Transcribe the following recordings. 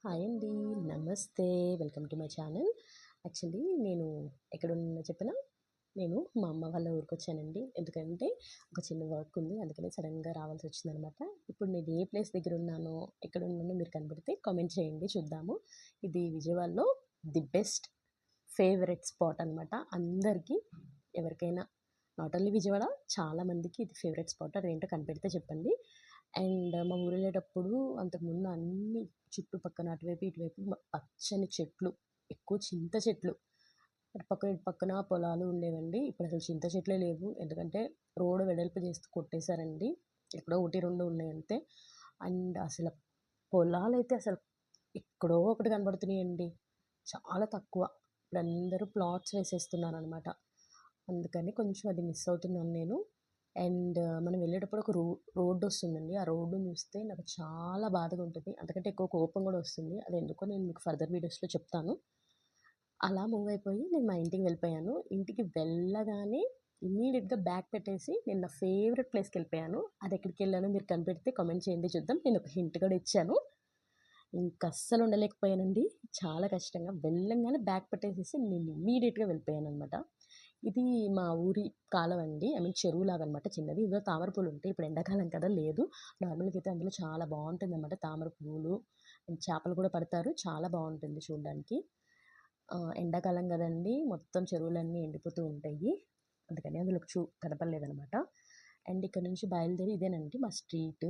Hi అండి. నమస్తే. Welcome to my channel. Actually నేను ఎక్కడున్నానో చెప్పనా? నేను మా అమ్మ వాళ్ళ ఊరికొచ్చానండి. ఎందుకంటే ఒక చిన్న వర్క్ ఉంది. అందుకని సడన్‌గా రావాల్సొచ్చిందనమాట. ఇప్పుడు నేను ఏ ప్లేస్ దగ్గరున్నానో, ఎక్కడున్నానో మీరు కనపడితే కామెంట్ చేయండి చూద్దాము. ఇది విజయవాడలో ది బెస్ట్ ఫేవరెట్ స్పాట్ అనమాట. అందరికీ ఎవరికైనా నాట్ ఓన్లీ విజయవాడ చాలా మందికి ఇది ఫేవరెట్ స్పాట్. అదేంటో కనిపెడితే చెప్పండి. అండ్ మా ఊరెళ్ళేటప్పుడు అంతకుముందు అన్నీ చుట్టుపక్కన అటువైపు, ఇటువైపు పచ్చని చెట్లు, ఎక్కువ చింత చెట్లు. అటు పక్కన, ఇటు పక్కన పొలాలు ఉండేవండి. ఇప్పుడసలు చింత చెట్లే లేవు. ఎందుకంటే రోడ్ వెడల్పు చేస్తూ కొట్టేశారండి. ఎక్కడో 1, 2 ఉన్నాయి అంతే. అండ్ అసల పొలాలైతే అసలు ఎక్కడో ఒకటి కనబడుతున్నాయండి. చాలా తక్కువ. ఇప్పుడందరూ ప్లాట్స్ వేసేస్తున్నారనమాట. అందుకని కొంచెం అది మిస్ అవుతున్నాను నేను. అండ్ మనం వెళ్ళేటప్పుడు ఒక రోడ్డొస్తుందండి. ఆ రోడ్డుని చూస్తే నాకు చాలా బాధగా ఉంటది. అంతకంటే ఎక్కువ కోపం గూడా వస్తుంది. అదెందుకో నేను మీకు ఫర్దర్ వీడియోస్‌లో చెప్తాను. అలా మూవ్ అయిపోయి నేను మా ఇంటికి వెళ్ళిపోయాను. ఇంటికి వెళ్ళగానే ఇమ్మీడియేట్‌గా బ్యాగ్ పెట్టేసి నేను నా ఫేవరెట్ ప్లేస్‌కెళ్ళిపోయాను. అదెక్కడికెళ్ళానో మీరు కనిపెడితే కామెంట్ చేయండి చూద్దాం. నేనొక హింట్ కూడా ఇచ్చాను. ఇంకస్సలు ఉండలేకపోయానండి. చాలా కష్టంగా వెళ్ళంగానే బ్యాగ్ పెట్టేసేసి నేను ఇమ్మీడియేట్‌గా వెళ్ళిపోయాననమాట. ఇది మా ఊరి కాలవండి. ఐ మీన్ చెరువులాగనమాట చిన్నది. ఇందులో తామర పూలుంటాయి. ఇప్పుడు ఎండాకాలం కదా! లేదు. నార్మల్‌గా అయితే అందులో చాలా బావుంటుందనమాట తామర పువ్వులు. అండ్ చేపలు కూడా పడతారు. చాలా బావుంటుంది చూడడానికి. ఎండాకాలం గదండీ! మొత్తం చెరువులన్నీ ఎండిపోతూ ఉంటాయి. అందుకని అందులో కనపడలేదనమాట. అండ్ ఇక్కడ నుంచి బయలుదేరి ఇదేనండి మా స్ట్రీట్.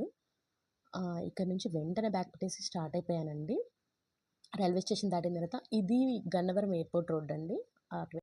ఇక్కడ నుంచి వెంటనే బ్యాగ్ పెట్టేసి స్టార్ట్ అయిపోయానండి. రైల్వే స్టేషన్ దాటిన తర్వాత ఇది గన్నవరం ఎయిర్‌పోర్ట్ రోడ్ అండి. అటు